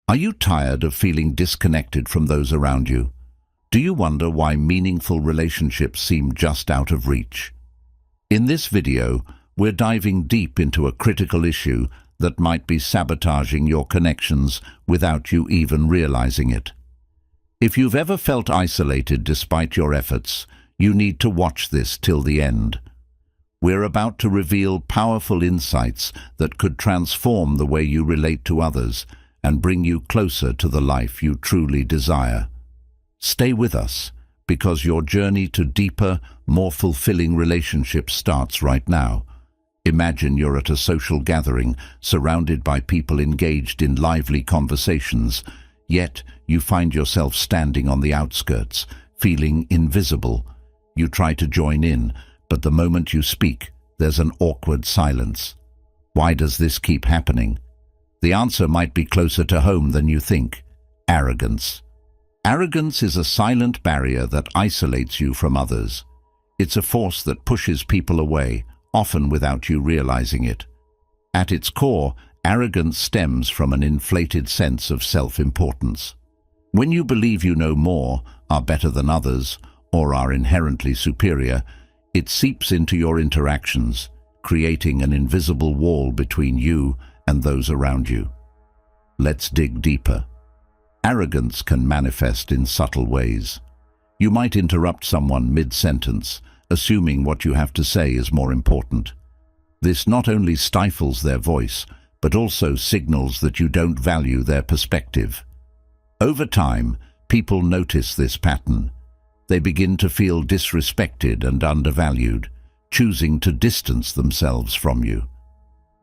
Are you tired of feeling disconnected from those around you? Do you wonder why meaningful relationships seem just out of reach? In this video, we're diving deep into a critical issue that might be sabotaging your connections without you even realizing it. If you've ever felt isolated despite your efforts, you need to watch this till the end. We're about to reveal powerful insights that could transform the way you relate to others and bring you closer to the life you truly desire. Stay with us, because your journey to deeper, more fulfilling relationships starts right now. Imagine you're at a social gathering, surrounded by people engaged in lively conversations, yet you find yourself standing on the outskirts, feeling invisible. You try to join in, but the moment you speak, there's an awkward silence. Why does this keep happening? The answer might be closer to home than you think. Arrogance. Arrogance is a silent barrier that isolates you from others. It's a force that pushes people away, often without you realizing it. At its core, arrogance stems from an inflated sense of self-importance. When you believe you know more, are better than others, or are inherently superior, it seeps into your interactions, creating an invisible wall between you and those around you. Let's dig deeper. Arrogance can manifest in subtle ways. You might interrupt someone mid-sentence, assuming what you have to say is more important. This not only stifles their voice, but also signals that you don't value their perspective. Over time, people notice this pattern. They begin to feel disrespected and undervalued, choosing to distance themselves from you.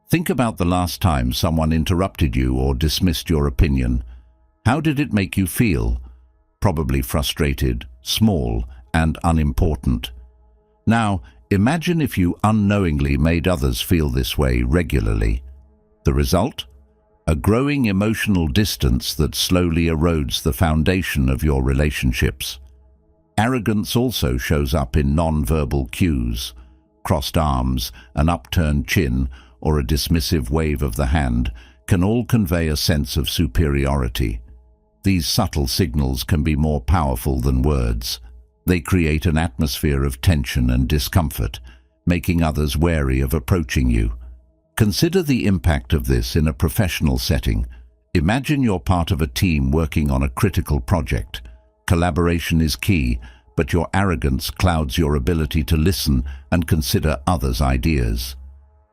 Think about the last time someone interrupted you or dismissed your opinion. How did it make you feel? Probably frustrated, small, and unimportant. Now, imagine if you unknowingly made others feel this way regularly. The result? A growing emotional distance that slowly erodes the foundation of your relationships. Arrogance also shows up in non-verbal cues. Crossed arms, an upturned chin, or a dismissive wave of the hand can all convey a sense of superiority. These subtle signals can be more powerful than words. They create an atmosphere of tension and discomfort, making others wary of approaching you. Consider the impact of this in a professional setting. Imagine you're part of a team working on a critical project. Collaboration is key, but your arrogance clouds your ability to listen and consider others' ideas.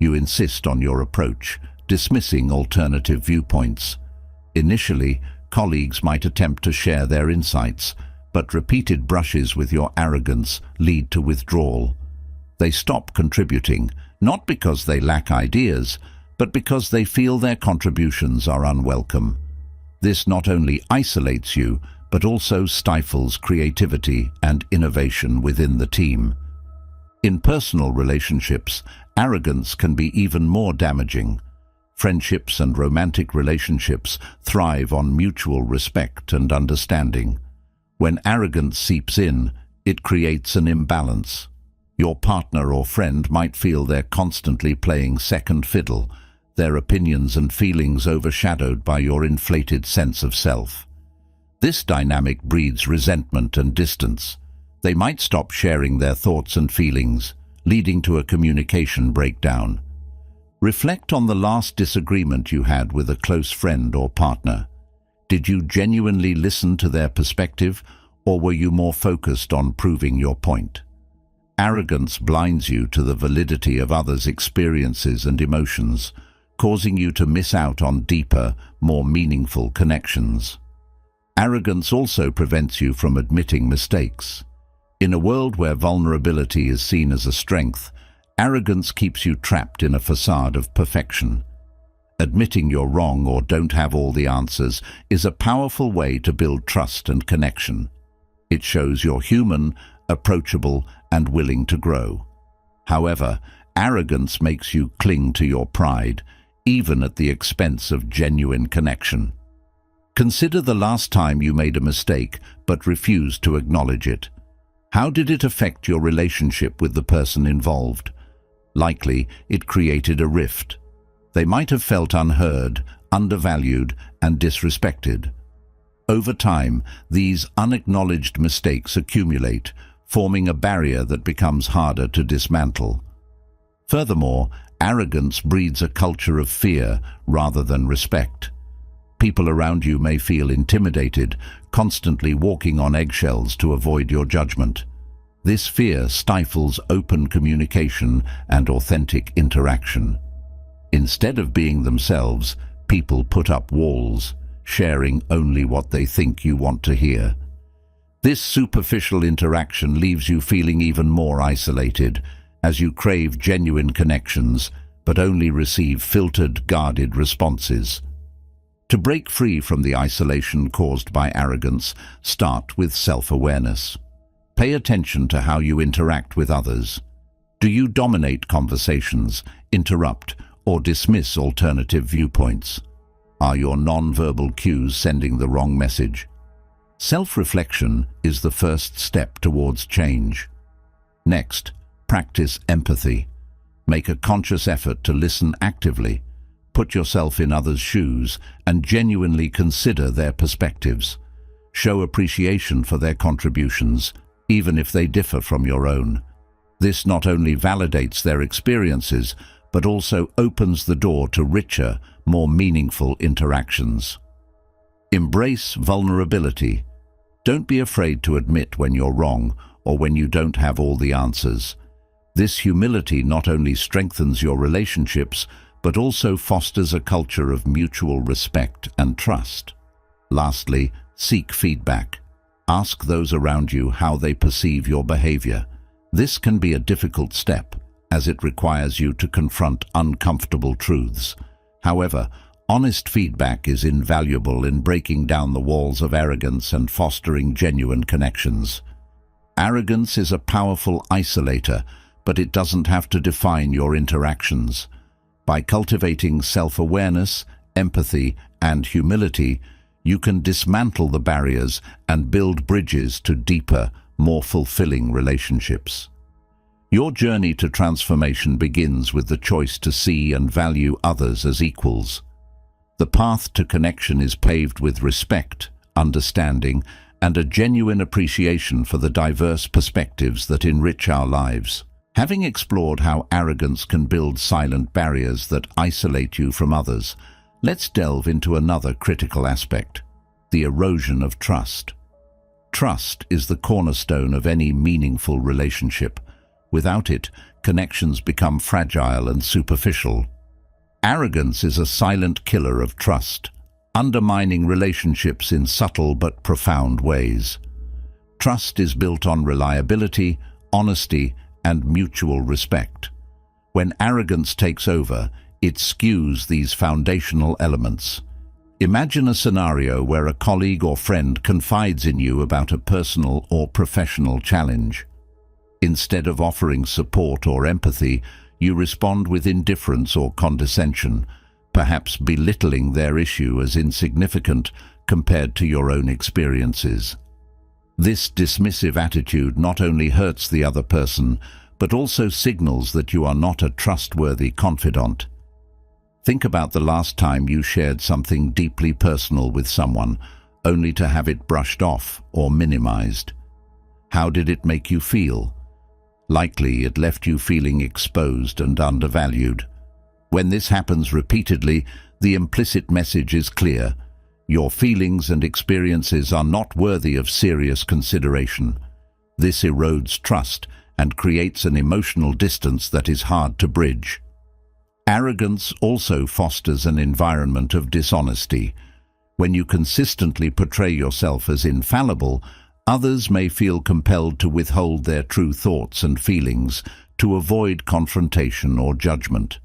You insist on your approach, dismissing alternative viewpoints. Initially, colleagues might attempt to share their insights, but repeated brushes with your arrogance lead to withdrawal. They stop contributing, not because they lack ideas, but because they feel their contributions are unwelcome. This not only isolates you, but also stifles creativity and innovation within the team. In personal relationships, arrogance can be even more damaging. Friendships and romantic relationships thrive on mutual respect and understanding. When arrogance seeps in, it creates an imbalance. Your partner or friend might feel they're constantly playing second fiddle, their opinions and feelings overshadowed by your inflated sense of self. This dynamic breeds resentment and distance. They might stop sharing their thoughts and feelings, leading to a communication breakdown. Reflect on the last disagreement you had with a close friend or partner. Did you genuinely listen to their perspective, or were you more focused on proving your point? Arrogance blinds you to the validity of others' experiences and emotions, causing you to miss out on deeper, more meaningful connections. Arrogance also prevents you from admitting mistakes. In a world where vulnerability is seen as a strength, arrogance keeps you trapped in a facade of perfection. Admitting you're wrong or don't have all the answers is a powerful way to build trust and connection. It shows you're human, approachable, and willing to grow. However, arrogance makes you cling to your pride, even at the expense of genuine connection. Consider the last time you made a mistake but refused to acknowledge it. How did it affect your relationship with the person involved? Likely, it created a rift. They might have felt unheard, undervalued, and disrespected. Over time, these unacknowledged mistakes accumulate, forming a barrier that becomes harder to dismantle. Furthermore, arrogance breeds a culture of fear rather than respect. People around you may feel intimidated, constantly walking on eggshells to avoid your judgment. This fear stifles open communication and authentic interaction. Instead of being themselves, people put up walls, sharing only what they think you want to hear. This superficial interaction leaves you feeling even more isolated, as you crave genuine connections, but only receive filtered, guarded responses. To break free from the isolation caused by arrogance, start with self-awareness. Pay attention to how you interact with others. Do you dominate conversations, interrupt, or dismiss alternative viewpoints? Are your non-verbal cues sending the wrong message? Self-reflection is the first step towards change. Next, practice empathy. Make a conscious effort to listen actively. Put yourself in others' shoes and genuinely consider their perspectives. Show appreciation for their contributions, even if they differ from your own. This not only validates their experiences, but also opens the door to richer, more meaningful interactions. Embrace vulnerability. Don't be afraid to admit when you're wrong or when you don't have all the answers. This humility not only strengthens your relationships, but also fosters a culture of mutual respect and trust. Lastly, seek feedback. Ask those around you how they perceive your behavior. This can be a difficult step, as it requires you to confront uncomfortable truths. However, honest feedback is invaluable in breaking down the walls of arrogance and fostering genuine connections. Arrogance is a powerful isolator, but it doesn't have to define your interactions. By cultivating self-awareness, empathy, and humility, you can dismantle the barriers and build bridges to deeper, more fulfilling relationships. Your journey to transformation begins with the choice to see and value others as equals. The path to connection is paved with respect, understanding, and a genuine appreciation for the diverse perspectives that enrich our lives. Having explored how arrogance can build silent barriers that isolate you from others, let's delve into another critical aspect: the erosion of trust. Trust is the cornerstone of any meaningful relationship. Without it, connections become fragile and superficial. Arrogance is a silent killer of trust, undermining relationships in subtle but profound ways. Trust is built on reliability, honesty, and mutual respect. When arrogance takes over, it skews these foundational elements. Imagine a scenario where a colleague or friend confides in you about a personal or professional challenge. Instead of offering support or empathy, you respond with indifference or condescension, perhaps belittling their issue as insignificant compared to your own experiences. This dismissive attitude not only hurts the other person, but also signals that you are not a trustworthy confidant. Think about the last time you shared something deeply personal with someone, only to have it brushed off or minimized. How did it make you feel? Likely it left you feeling exposed and undervalued. When this happens repeatedly, the implicit message is clear: your feelings and experiences are not worthy of serious consideration. This erodes trust and creates an emotional distance that is hard to bridge. Arrogance also fosters an environment of dishonesty. When you consistently portray yourself as infallible, others may feel compelled to withhold their true thoughts and feelings to avoid confrontation or judgment.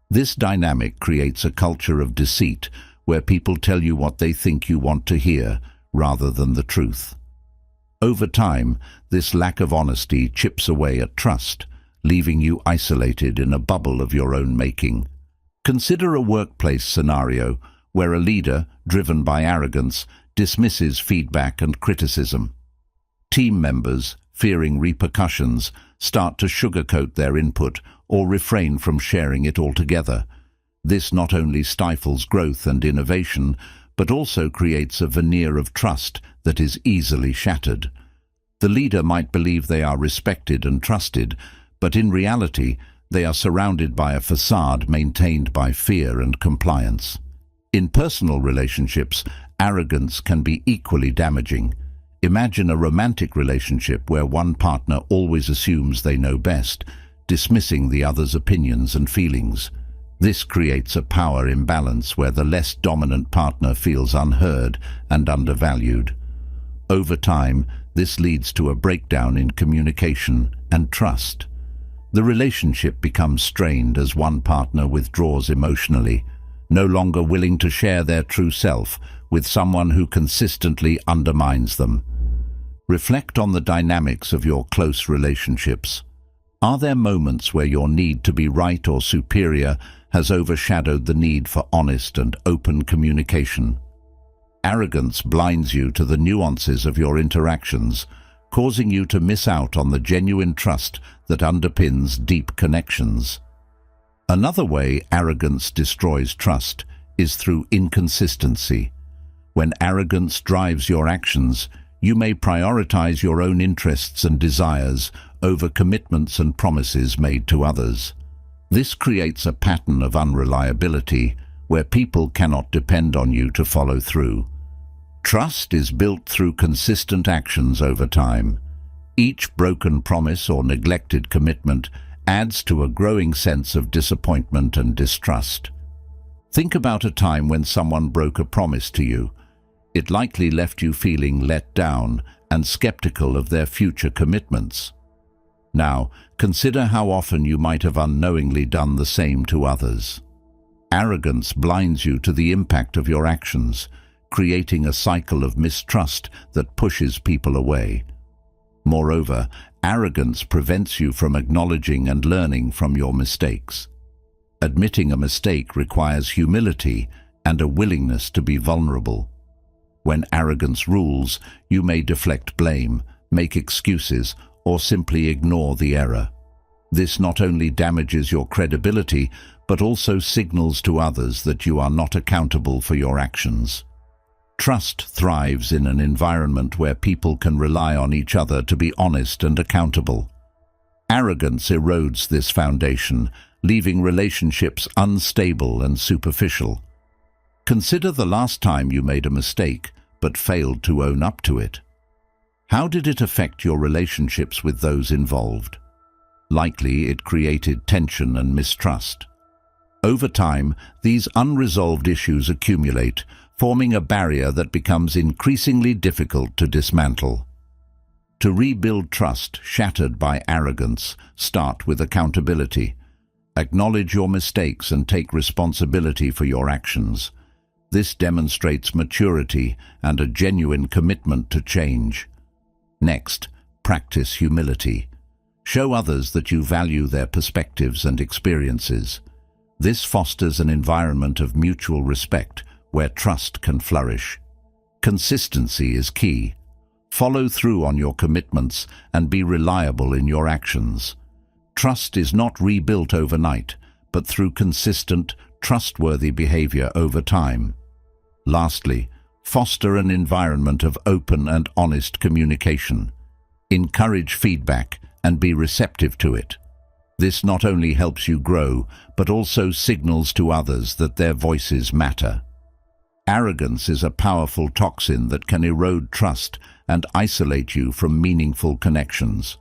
This dynamic creates a culture of deceit where people tell you what they think you want to hear rather than the truth. Over time, this lack of honesty chips away at trust, leaving you isolated in a bubble of your own making. Consider a workplace scenario where a leader, driven by arrogance, dismisses feedback and criticism. Team members, fearing repercussions, start to sugarcoat their input or refrain from sharing it altogether. This not only stifles growth and innovation, but also creates a veneer of trust that is easily shattered. The leader might believe they are respected and trusted, but in reality, they are surrounded by a facade maintained by fear and compliance. In personal relationships, arrogance can be equally damaging. Imagine a romantic relationship where one partner always assumes they know best, dismissing the other's opinions and feelings. This creates a power imbalance where the less dominant partner feels unheard and undervalued. Over time, this leads to a breakdown in communication and trust. The relationship becomes strained as one partner withdraws emotionally, no longer willing to share their true self with someone who consistently undermines them. Reflect on the dynamics of your close relationships. Are there moments where your need to be right or superior has overshadowed the need for honest and open communication? Arrogance blinds you to the nuances of your interactions, causing you to miss out on the genuine trust that underpins deep connections. Another way arrogance destroys trust is through inconsistency. When arrogance drives your actions, you may prioritize your own interests and desires over commitments and promises made to others. This creates a pattern of unreliability where people cannot depend on you to follow through. Trust is built through consistent actions over time. Each broken promise or neglected commitment adds to a growing sense of disappointment and distrust. Think about a time when someone broke a promise to you. It likely left you feeling let down and skeptical of their future commitments. Now, consider how often you might have unknowingly done the same to others. Arrogance blinds you to the impact of your actions, creating a cycle of mistrust that pushes people away. Moreover, arrogance prevents you from acknowledging and learning from your mistakes. Admitting a mistake requires humility and a willingness to be vulnerable. When arrogance rules, you may deflect blame, make excuses, or simply ignore the error. This not only damages your credibility, but also signals to others that you are not accountable for your actions. Trust thrives in an environment where people can rely on each other to be honest and accountable. Arrogance erodes this foundation, leaving relationships unstable and superficial. Consider the last time you made a mistake, but failed to own up to it. How did it affect your relationships with those involved? Likely it created tension and mistrust. Over time, these unresolved issues accumulate, forming a barrier that becomes increasingly difficult to dismantle. To rebuild trust shattered by arrogance, start with accountability. Acknowledge your mistakes and take responsibility for your actions. This demonstrates maturity and a genuine commitment to change. Next, practice humility. Show others that you value their perspectives and experiences. This fosters an environment of mutual respect where trust can flourish. Consistency is key. Follow through on your commitments and be reliable in your actions. Trust is not rebuilt overnight, but through consistent, trustworthy behavior over time. Lastly, foster an environment of open and honest communication. Encourage feedback and be receptive to it. This not only helps you grow, but also signals to others that their voices matter. Arrogance is a powerful toxin that can erode trust and isolate you from meaningful connections.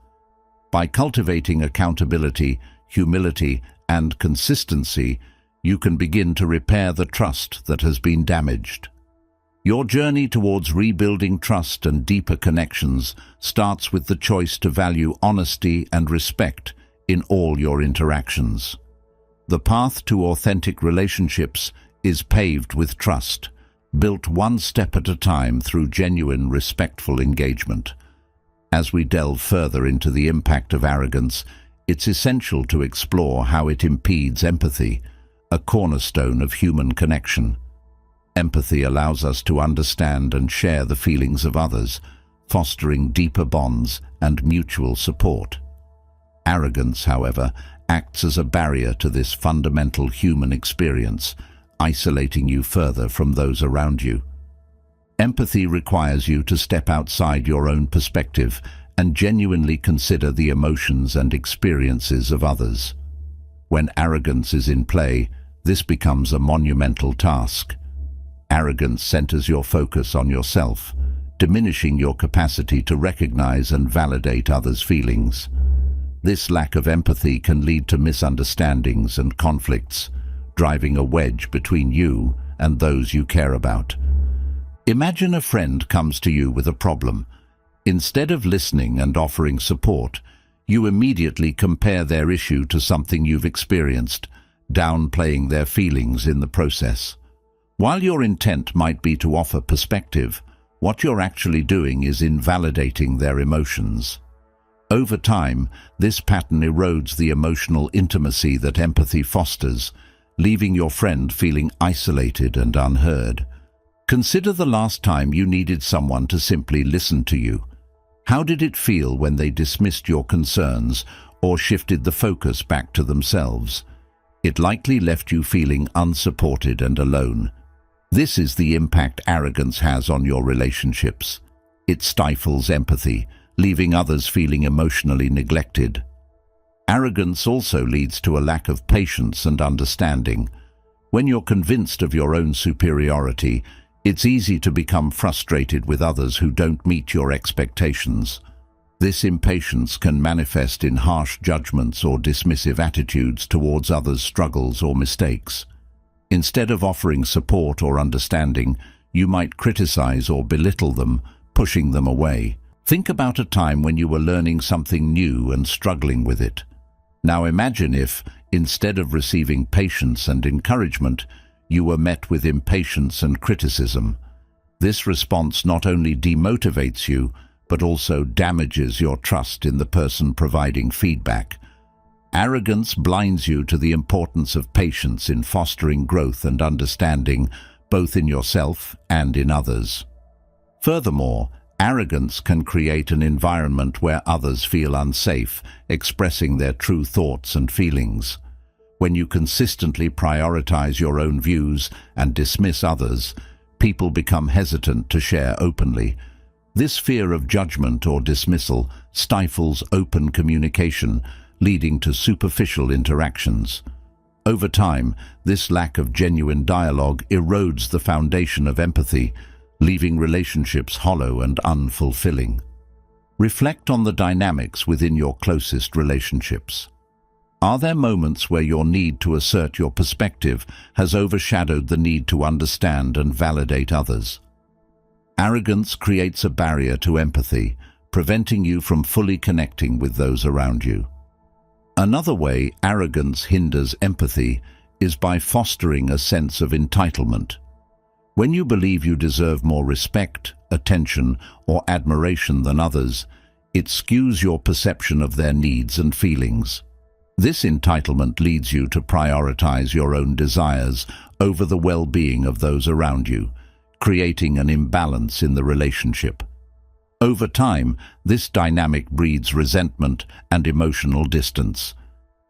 By cultivating accountability, humility, and consistency, you can begin to repair the trust that has been damaged. Your journey towards rebuilding trust and deeper connections starts with the choice to value honesty and respect in all your interactions. The path to authentic relationships is paved with trust, built one step at a time through genuine, respectful engagement. As we delve further into the impact of arrogance, it's essential to explore how it impedes empathy, a cornerstone of human connection. Empathy allows us to understand and share the feelings of others, fostering deeper bonds and mutual support. Arrogance, however, acts as a barrier to this fundamental human experience, isolating you further from those around you. Empathy requires you to step outside your own perspective and genuinely consider the emotions and experiences of others. When arrogance is in play, this becomes a monumental task. Arrogance centers your focus on yourself, diminishing your capacity to recognize and validate others' feelings. This lack of empathy can lead to misunderstandings and conflicts, driving a wedge between you and those you care about. Imagine a friend comes to you with a problem. Instead of listening and offering support, you immediately compare their issue to something you've experienced, downplaying their feelings in the process. While your intent might be to offer perspective, what you're actually doing is invalidating their emotions. Over time, this pattern erodes the emotional intimacy that empathy fosters, leaving your friend feeling isolated and unheard. Consider the last time you needed someone to simply listen to you. How did it feel when they dismissed your concerns or shifted the focus back to themselves? It likely left you feeling unsupported and alone. This is the impact arrogance has on your relationships. It stifles empathy, leaving others feeling emotionally neglected. Arrogance also leads to a lack of patience and understanding. When you're convinced of your own superiority, it's easy to become frustrated with others who don't meet your expectations. This impatience can manifest in harsh judgments or dismissive attitudes towards others' struggles or mistakes. Instead of offering support or understanding, you might criticize or belittle them, pushing them away. Think about a time when you were learning something new and struggling with it. Now imagine if, instead of receiving patience and encouragement, you were met with impatience and criticism. This response not only demotivates you, but also damages your trust in the person providing feedback. Arrogance blinds you to the importance of patience in fostering growth and understanding, both in yourself and in others. Furthermore, arrogance can create an environment where others feel unsafe, expressing their true thoughts and feelings. When you consistently prioritize your own views and dismiss others, people become hesitant to share openly. This fear of judgment or dismissal stifles open communication, leading to superficial interactions. Over time, this lack of genuine dialogue erodes the foundation of empathy, leaving relationships hollow and unfulfilling. Reflect on the dynamics within your closest relationships. Are there moments where your need to assert your perspective has overshadowed the need to understand and validate others? Arrogance creates a barrier to empathy, preventing you from fully connecting with those around you. Another way arrogance hinders empathy is by fostering a sense of entitlement. When you believe you deserve more respect, attention, or admiration than others, it skews your perception of their needs and feelings. This entitlement leads you to prioritize your own desires over the well-being of those around you, creating an imbalance in the relationship. Over time, this dynamic breeds resentment and emotional distance.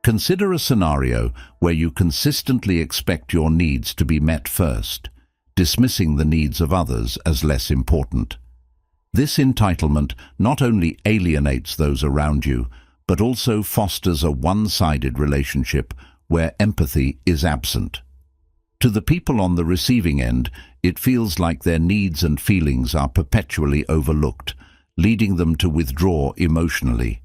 Consider a scenario where you consistently expect your needs to be met first, dismissing the needs of others as less important. This entitlement not only alienates those around you, but also fosters a one-sided relationship where empathy is absent. To the people on the receiving end, it feels like their needs and feelings are perpetually overlooked, leading them to withdraw emotionally.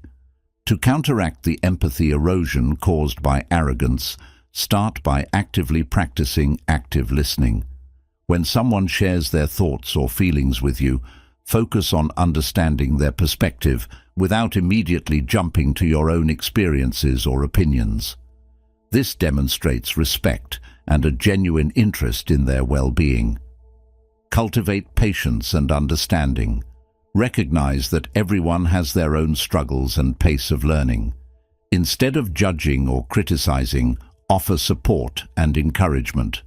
To counteract the empathy erosion caused by arrogance, start by actively practicing active listening. When someone shares their thoughts or feelings with you, focus on understanding their perspective without immediately jumping to your own experiences or opinions. This demonstrates respect and a genuine interest in their well-being. Cultivate patience and understanding. Recognize that everyone has their own struggles and pace of learning. Instead of judging or criticizing, offer support and encouragement.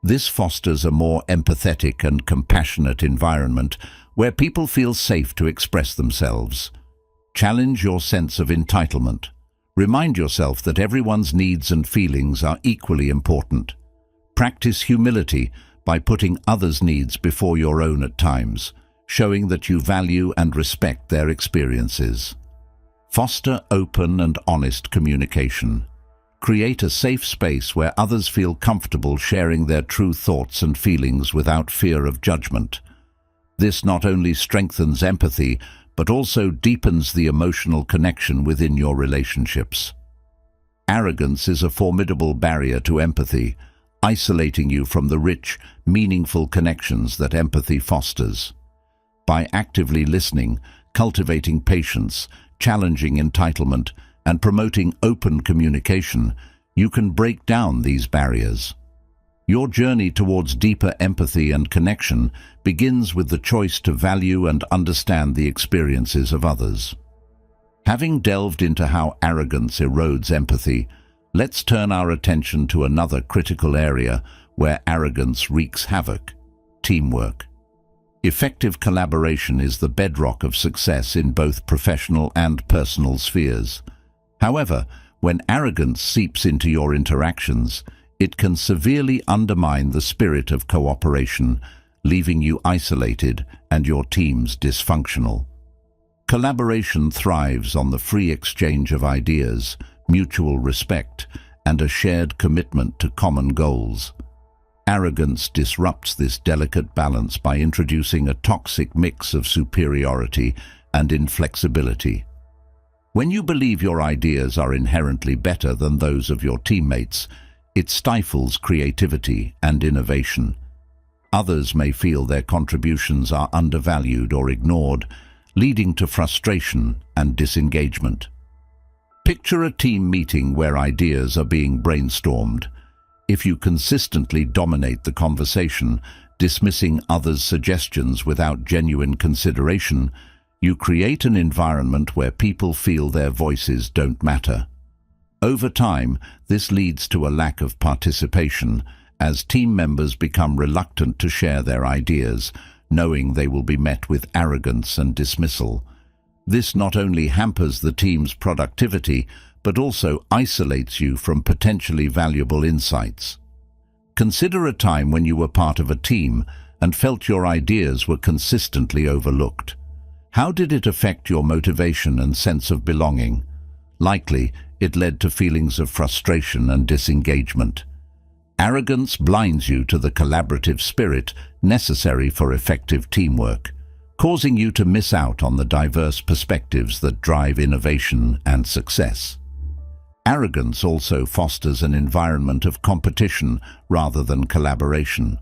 This fosters a more empathetic and compassionate environment where people feel safe to express themselves. Challenge your sense of entitlement. Remind yourself that everyone's needs and feelings are equally important. Practice humility by putting others' needs before your own at times, showing that you value and respect their experiences. Foster open and honest communication. Create a safe space where others feel comfortable sharing their true thoughts and feelings without fear of judgment. This not only strengthens empathy, but also deepens the emotional connection within your relationships. Arrogance is a formidable barrier to empathy, isolating you from the rich, meaningful connections that empathy fosters. By actively listening, cultivating patience, challenging entitlement, and promoting open communication, you can break down these barriers. Your journey towards deeper empathy and connection begins with the choice to value and understand the experiences of others. Having delved into how arrogance erodes empathy, let's turn our attention to another critical area where arrogance wreaks havoc: teamwork. Effective collaboration is the bedrock of success in both professional and personal spheres. However, when arrogance seeps into your interactions, it can severely undermine the spirit of cooperation, leaving you isolated and your teams dysfunctional. Collaboration thrives on the free exchange of ideas, mutual respect, and a shared commitment to common goals. Arrogance disrupts this delicate balance by introducing a toxic mix of superiority and inflexibility. When you believe your ideas are inherently better than those of your teammates, it stifles creativity and innovation. Others may feel their contributions are undervalued or ignored, leading to frustration and disengagement. Picture a team meeting where ideas are being brainstormed. If you consistently dominate the conversation, dismissing others' suggestions without genuine consideration, you create an environment where people feel their voices don't matter. Over time, this leads to a lack of participation, as team members become reluctant to share their ideas, knowing they will be met with arrogance and dismissal. This not only hampers the team's productivity, but also isolates you from potentially valuable insights. Consider a time when you were part of a team and felt your ideas were consistently overlooked. How did it affect your motivation and sense of belonging? Likely, it led to feelings of frustration and disengagement. Arrogance blinds you to the collaborative spirit necessary for effective teamwork, causing you to miss out on the diverse perspectives that drive innovation and success. Arrogance also fosters an environment of competition rather than collaboration.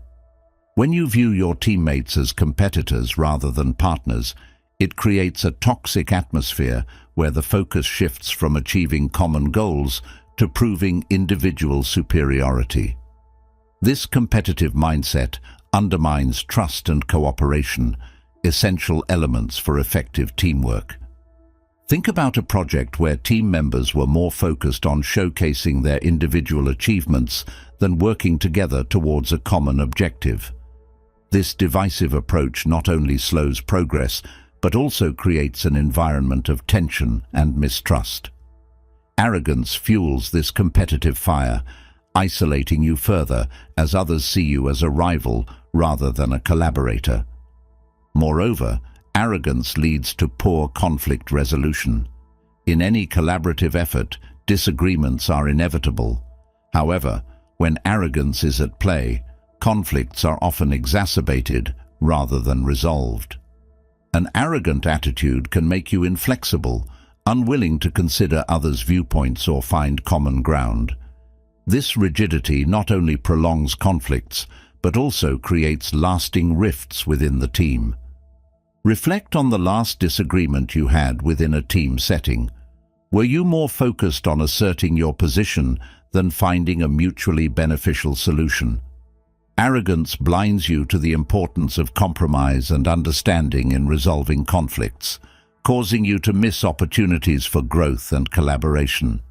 When you view your teammates as competitors rather than partners, it creates a toxic atmosphere where the focus shifts from achieving common goals to proving individual superiority. This competitive mindset undermines trust and cooperation, essential elements for effective teamwork. Think about a project where team members were more focused on showcasing their individual achievements than working together towards a common objective. This divisive approach not only slows progress, but also creates an environment of tension and mistrust. Arrogance fuels this competitive fire, isolating you further as others see you as a rival rather than a collaborator. Moreover, arrogance leads to poor conflict resolution. In any collaborative effort, disagreements are inevitable. However, when arrogance is at play, conflicts are often exacerbated rather than resolved. An arrogant attitude can make you inflexible, unwilling to consider others' viewpoints or find common ground. This rigidity not only prolongs conflicts, but also creates lasting rifts within the team. Reflect on the last disagreement you had within a team setting. Were you more focused on asserting your position than finding a mutually beneficial solution? Arrogance blinds you to the importance of compromise and understanding in resolving conflicts, causing you to miss opportunities for growth and collaboration.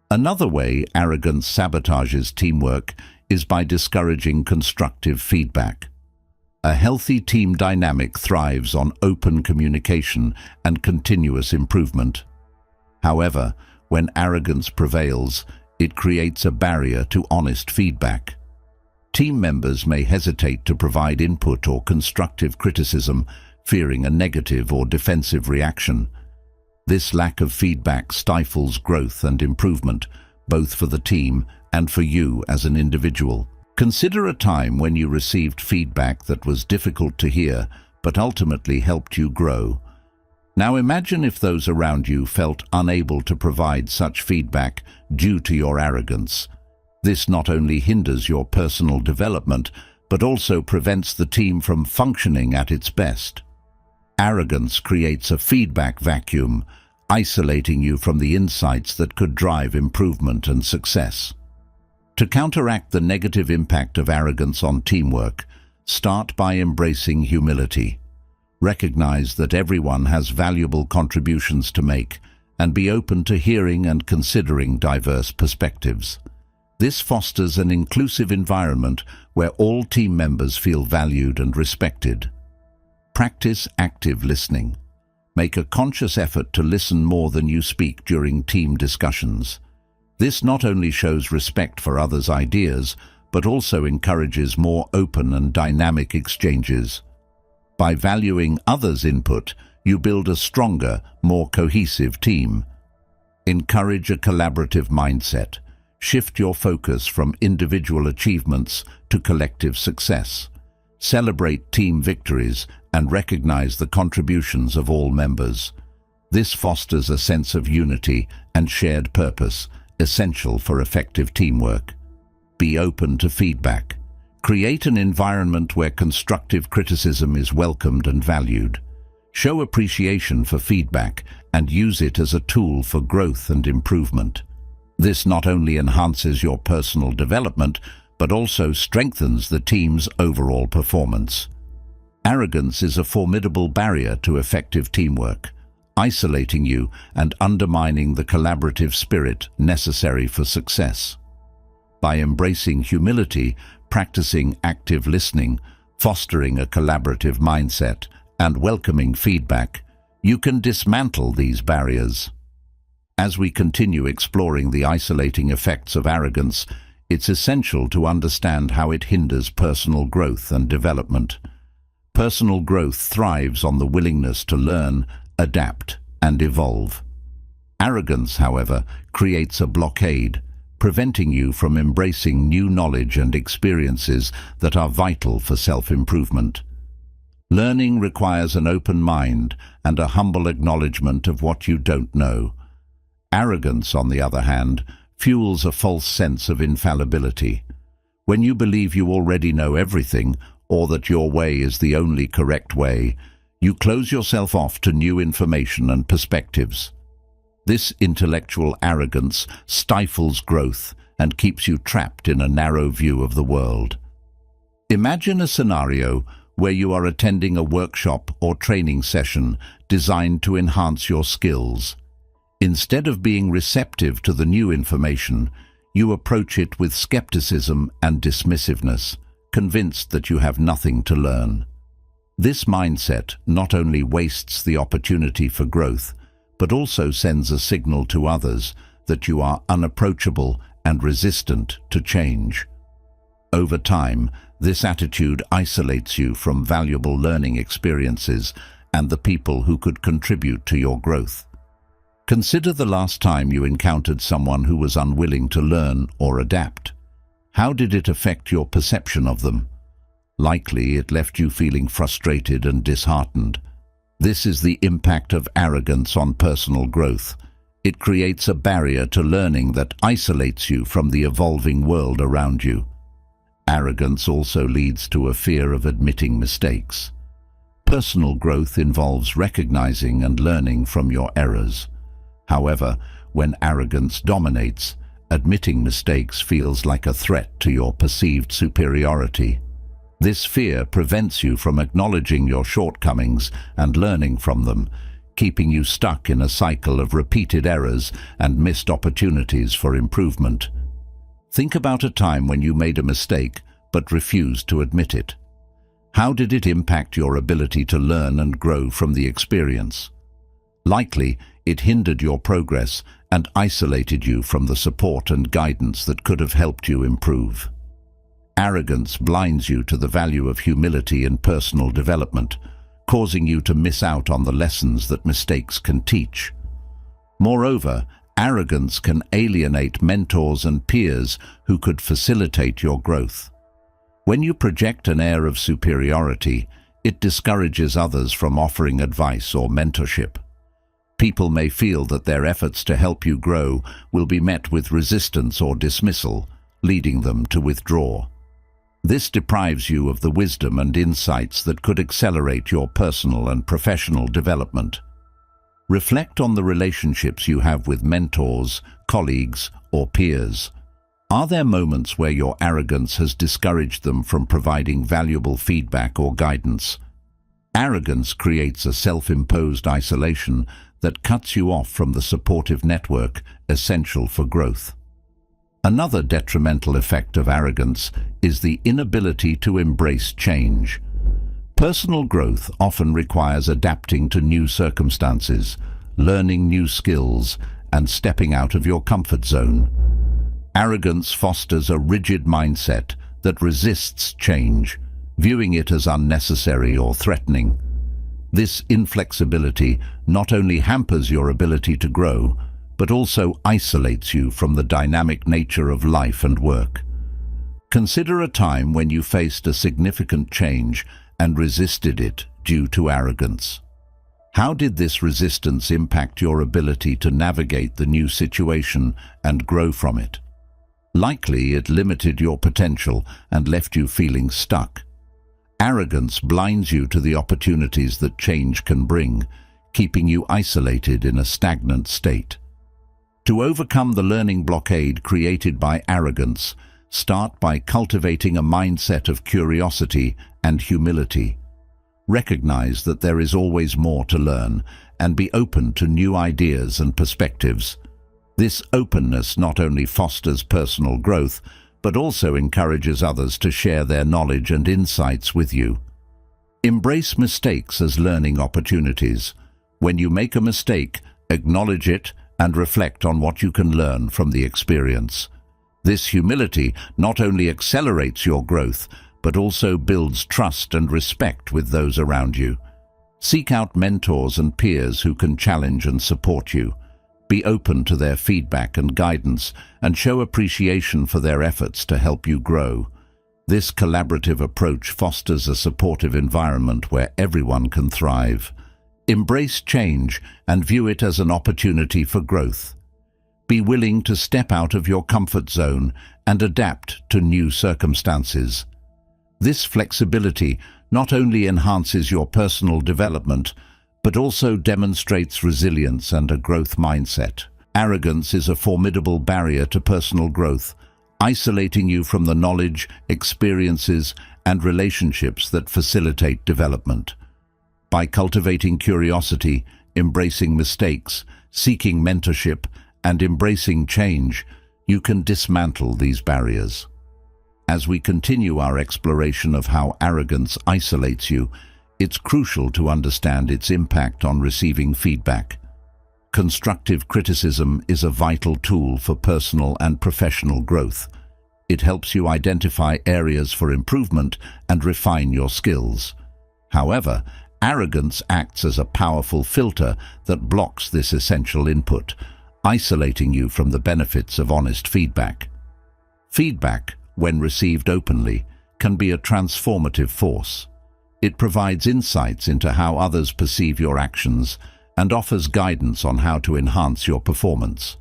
Another way arrogance sabotages teamwork is by discouraging constructive feedback. A healthy team dynamic thrives on open communication and continuous improvement. However, when arrogance prevails, it creates a barrier to honest feedback. Team members may hesitate to provide input or constructive criticism, fearing a negative or defensive reaction. This lack of feedback stifles growth and improvement, both for the team and for you as an individual. Consider a time when you received feedback that was difficult to hear, but ultimately helped you grow. Now imagine if those around you felt unable to provide such feedback due to your arrogance. This not only hinders your personal development, but also prevents the team from functioning at its best. Arrogance creates a feedback vacuum, isolating you from the insights that could drive improvement and success. To counteract the negative impact of arrogance on teamwork, start by embracing humility. Recognize that everyone has valuable contributions to make, and be open to hearing and considering diverse perspectives. This fosters an inclusive environment where all team members feel valued and respected. Practice active listening. Make a conscious effort to listen more than you speak during team discussions. This not only shows respect for others' ideas, but also encourages more open and dynamic exchanges. By valuing others' input, you build a stronger, more cohesive team. Encourage a collaborative mindset. Shift your focus from individual achievements to collective success. Celebrate team victories and recognize the contributions of all members. This fosters a sense of unity and shared purpose, essential for effective teamwork. Be open to feedback. Create an environment where constructive criticism is welcomed and valued. Show appreciation for feedback and use it as a tool for growth and improvement. This not only enhances your personal development, but also strengthens the team's overall performance. Arrogance is a formidable barrier to effective teamwork, isolating you and undermining the collaborative spirit necessary for success. By embracing humility, practicing active listening, fostering a collaborative mindset, and welcoming feedback, you can dismantle these barriers. As we continue exploring the isolating effects of arrogance, it's essential to understand how it hinders personal growth and development. Personal growth thrives on the willingness to learn, adapt, and evolve. Arrogance, however, creates a blockade, preventing you from embracing new knowledge and experiences that are vital for self-improvement. Learning requires an open mind and a humble acknowledgement of what you don't know. Arrogance, on the other hand, fuels a false sense of infallibility. When you believe you already know everything, or that your way is the only correct way, you close yourself off to new information and perspectives. This intellectual arrogance stifles growth and keeps you trapped in a narrow view of the world. Imagine a scenario where you are attending a workshop or training session designed to enhance your skills. Instead of being receptive to the new information, you approach it with skepticism and dismissiveness, convinced that you have nothing to learn. This mindset not only wastes the opportunity for growth, but also sends a signal to others that you are unapproachable and resistant to change. Over time, this attitude isolates you from valuable learning experiences and the people who could contribute to your growth. Consider the last time you encountered someone who was unwilling to learn or adapt. How did it affect your perception of them? Likely, it left you feeling frustrated and disheartened. This is the impact of arrogance on personal growth. It creates a barrier to learning that isolates you from the evolving world around you. Arrogance also leads to a fear of admitting mistakes. Personal growth involves recognizing and learning from your errors. However, when arrogance dominates, admitting mistakes feels like a threat to your perceived superiority. This fear prevents you from acknowledging your shortcomings and learning from them, keeping you stuck in a cycle of repeated errors and missed opportunities for improvement. Think about a time when you made a mistake but refused to admit it. How did it impact your ability to learn and grow from the experience? Likely, it hindered your progress and isolated you from the support and guidance that could have helped you improve. Arrogance blinds you to the value of humility in personal development, causing you to miss out on the lessons that mistakes can teach. Moreover, arrogance can alienate mentors and peers who could facilitate your growth. When you project an air of superiority, it discourages others from offering advice or mentorship. People may feel that their efforts to help you grow will be met with resistance or dismissal, leading them to withdraw. This deprives you of the wisdom and insights that could accelerate your personal and professional development. Reflect on the relationships you have with mentors, colleagues, or peers. Are there moments where your arrogance has discouraged them from providing valuable feedback or guidance? Arrogance creates a self-imposed isolation that cuts you off from the supportive network essential for growth. Another detrimental effect of arrogance is the inability to embrace change. Personal growth often requires adapting to new circumstances, learning new skills, and stepping out of your comfort zone. Arrogance fosters a rigid mindset that resists change, viewing it as unnecessary or threatening. This inflexibility not only hampers your ability to grow, but also isolates you from the dynamic nature of life and work. Consider a time when you faced a significant change and resisted it due to arrogance. How did this resistance impact your ability to navigate the new situation and grow from it? Likely, it limited your potential and left you feeling stuck. Arrogance blinds you to the opportunities that change can bring, keeping you isolated in a stagnant state. To overcome the learning blockade created by arrogance, start by cultivating a mindset of curiosity and humility. Recognize that there is always more to learn and be open to new ideas and perspectives. This openness not only fosters personal growth, but also encourages others to share their knowledge and insights with you. Embrace mistakes as learning opportunities. When you make a mistake, acknowledge it and reflect on what you can learn from the experience. This humility not only accelerates your growth, but also builds trust and respect with those around you. Seek out mentors and peers who can challenge and support you. Be open to their feedback and guidance, and show appreciation for their efforts to help you grow. This collaborative approach fosters a supportive environment where everyone can thrive. Embrace change and view it as an opportunity for growth. Be willing to step out of your comfort zone and adapt to new circumstances. This flexibility not only enhances your personal development, but also demonstrates resilience and a growth mindset. Arrogance is a formidable barrier to personal growth, isolating you from the knowledge, experiences, and relationships that facilitate development. By cultivating curiosity, embracing mistakes, seeking mentorship, and embracing change, you can dismantle these barriers. As we continue our exploration of how arrogance isolates you, it's crucial to understand its impact on receiving feedback. Constructive criticism is a vital tool for personal and professional growth. It helps you identify areas for improvement and refine your skills. However, arrogance acts as a powerful filter that blocks this essential input, isolating you from the benefits of honest feedback. Feedback, when received openly, can be a transformative force. It provides insights into how others perceive your actions and offers guidance on how to enhance your performance.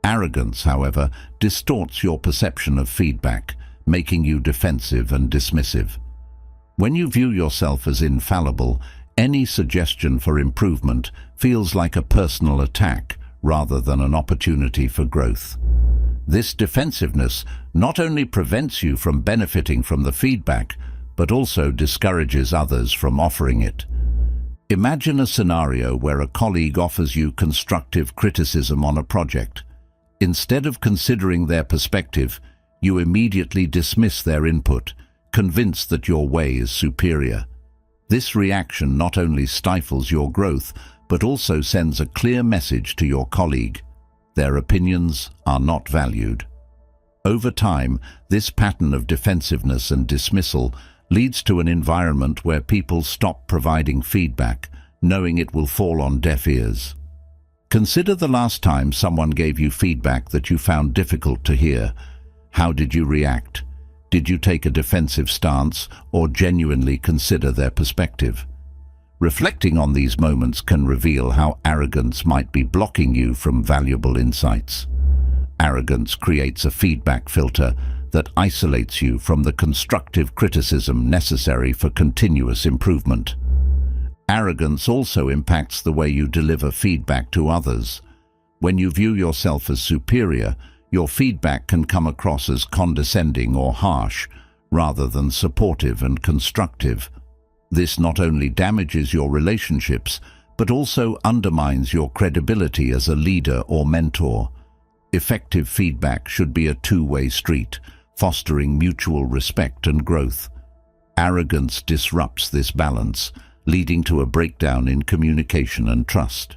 Arrogance, however, distorts your perception of feedback, making you defensive and dismissive. When you view yourself as infallible, any suggestion for improvement feels like a personal attack rather than an opportunity for growth. This defensiveness not only prevents you from benefiting from the feedback, but also discourages others from offering it. Imagine a scenario where a colleague offers you constructive criticism on a project. Instead of considering their perspective, you immediately dismiss their input, convinced that your way is superior. This reaction not only stifles your growth, but also sends a clear message to your colleague. Their opinions are not valued. Over time, this pattern of defensiveness and dismissal leads to an environment where people stop providing feedback, knowing it will fall on deaf ears. Consider the last time someone gave you feedback that you found difficult to hear. How did you react? Did you take a defensive stance or genuinely consider their perspective? Reflecting on these moments can reveal how arrogance might be blocking you from valuable insights. Arrogance creates a feedback filter that isolates you from the constructive criticism necessary for continuous improvement. Arrogance also impacts the way you deliver feedback to others. When you view yourself as superior, your feedback can come across as condescending or harsh, rather than supportive and constructive. This not only damages your relationships, but also undermines your credibility as a leader or mentor. Effective feedback should be a two-way street, fostering mutual respect and growth. Arrogance disrupts this balance, leading to a breakdown in communication and trust.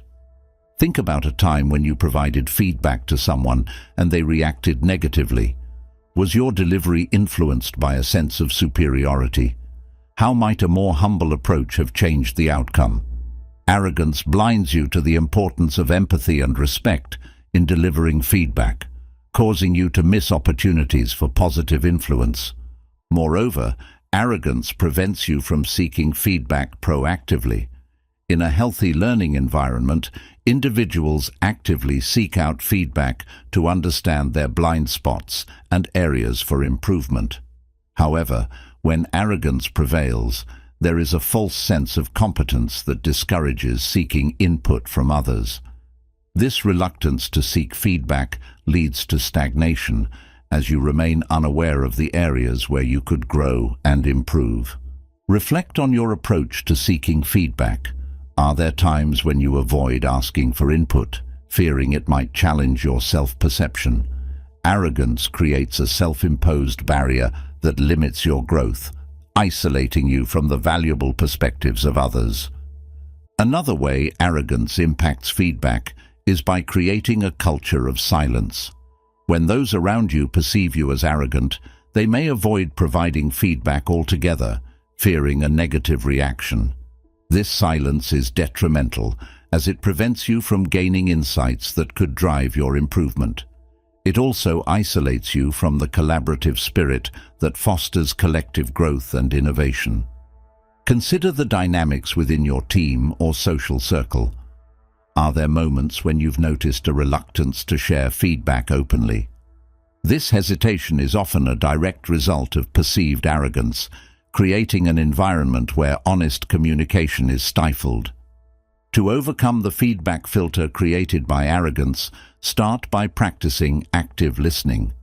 Think about a time when you provided feedback to someone and they reacted negatively. Was your delivery influenced by a sense of superiority? How might a more humble approach have changed the outcome? Arrogance blinds you to the importance of empathy and respect in delivering feedback, causing you to miss opportunities for positive influence. Moreover, arrogance prevents you from seeking feedback proactively. In a healthy learning environment, individuals actively seek out feedback to understand their blind spots and areas for improvement. However, when arrogance prevails, there is a false sense of competence that discourages seeking input from others. This reluctance to seek feedback leads to stagnation, as you remain unaware of the areas where you could grow and improve. Reflect on your approach to seeking feedback. Are there times when you avoid asking for input, fearing it might challenge your self-perception? Arrogance creates a self-imposed barrier that limits your growth, isolating you from the valuable perspectives of others. Another way arrogance impacts feedback is by creating a culture of silence. When those around you perceive you as arrogant, they may avoid providing feedback altogether, fearing a negative reaction. This silence is detrimental, as it prevents you from gaining insights that could drive your improvement. It also isolates you from the collaborative spirit that fosters collective growth and innovation. Consider the dynamics within your team or social circle. Are there moments when you've noticed a reluctance to share feedback openly? This hesitation is often a direct result of perceived arrogance, creating an environment where honest communication is stifled. To overcome the feedback filter created by arrogance, start by practicing active listening.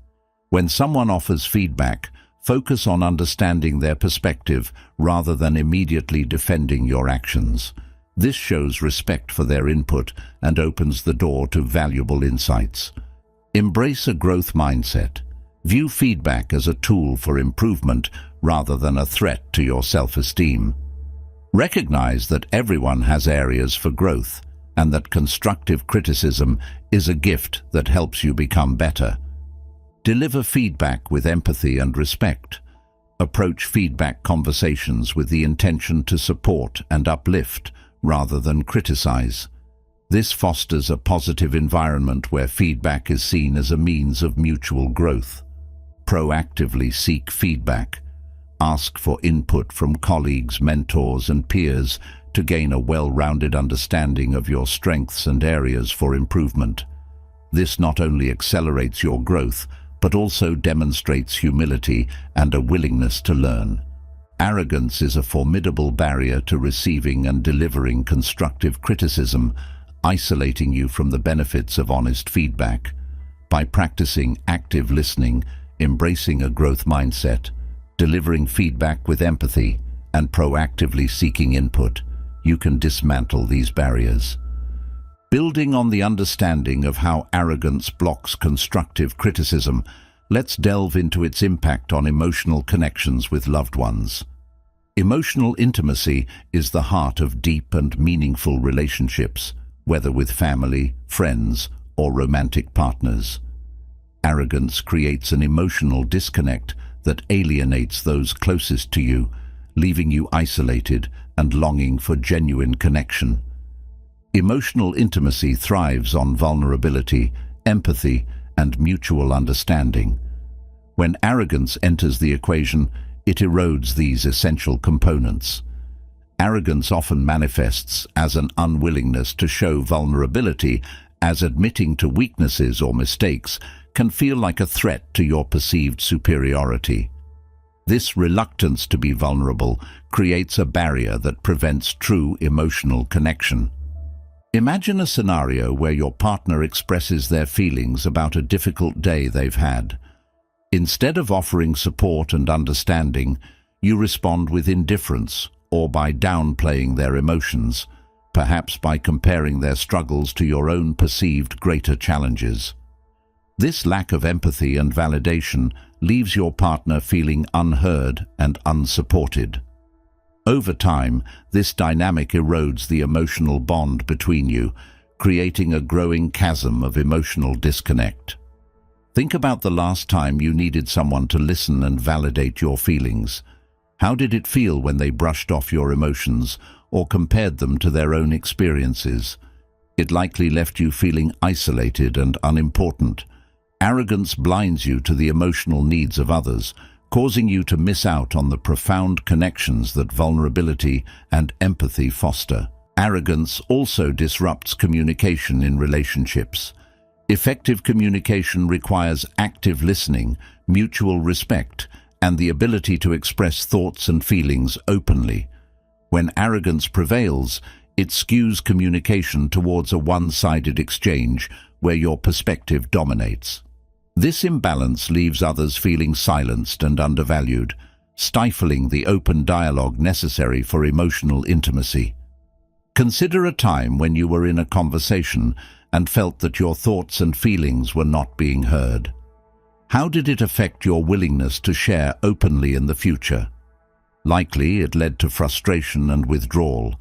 When someone offers feedback, focus on understanding their perspective rather than immediately defending your actions. This shows respect for their input and opens the door to valuable insights. Embrace a growth mindset. View feedback as a tool for improvement rather than a threat to your self-esteem. Recognize that everyone has areas for growth and that constructive criticism is a gift that helps you become better. Deliver feedback with empathy and respect. Approach feedback conversations with the intention to support and uplift rather than criticize. This fosters a positive environment where feedback is seen as a means of mutual growth. Proactively seek feedback. Ask for input from colleagues, mentors, and peers to gain a well-rounded understanding of your strengths and areas for improvement. This not only accelerates your growth, but also demonstrates humility and a willingness to learn. Arrogance is a formidable barrier to receiving and delivering constructive criticism, isolating you from the benefits of honest feedback. By practicing active listening, embracing a growth mindset, delivering feedback with empathy, and proactively seeking input, you can dismantle these barriers. Building on the understanding of how arrogance blocks constructive criticism, let's delve into its impact on emotional connections with loved ones. Emotional intimacy is the heart of deep and meaningful relationships, whether with family, friends, or romantic partners. Arrogance creates an emotional disconnect that alienates those closest to you, leaving you isolated and longing for genuine connection. Emotional intimacy thrives on vulnerability, empathy, and mutual understanding. When arrogance enters the equation, it erodes these essential components. Arrogance often manifests as an unwillingness to show vulnerability, as admitting to weaknesses or mistakes can feel like a threat to your perceived superiority. This reluctance to be vulnerable creates a barrier that prevents true emotional connection. Imagine a scenario where your partner expresses their feelings about a difficult day they've had. Instead of offering support and understanding, you respond with indifference or by downplaying their emotions, perhaps by comparing their struggles to your own perceived greater challenges. This lack of empathy and validation leaves your partner feeling unheard and unsupported. Over time, this dynamic erodes the emotional bond between you, creating a growing chasm of emotional disconnect. Think about the last time you needed someone to listen and validate your feelings. How did it feel when they brushed off your emotions or compared them to their own experiences? It likely left you feeling isolated and unimportant. Arrogance blinds you to the emotional needs of others, causing you to miss out on the profound connections that vulnerability and empathy foster. Arrogance also disrupts communication in relationships. Effective communication requires active listening, mutual respect, and the ability to express thoughts and feelings openly. When arrogance prevails, it skews communication towards a one-sided exchange where your perspective dominates. This imbalance leaves others feeling silenced and undervalued, stifling the open dialogue necessary for emotional intimacy. Consider a time when you were in a conversation and felt that your thoughts and feelings were not being heard. How did it affect your willingness to share openly in the future? Likely, it led to frustration and withdrawal.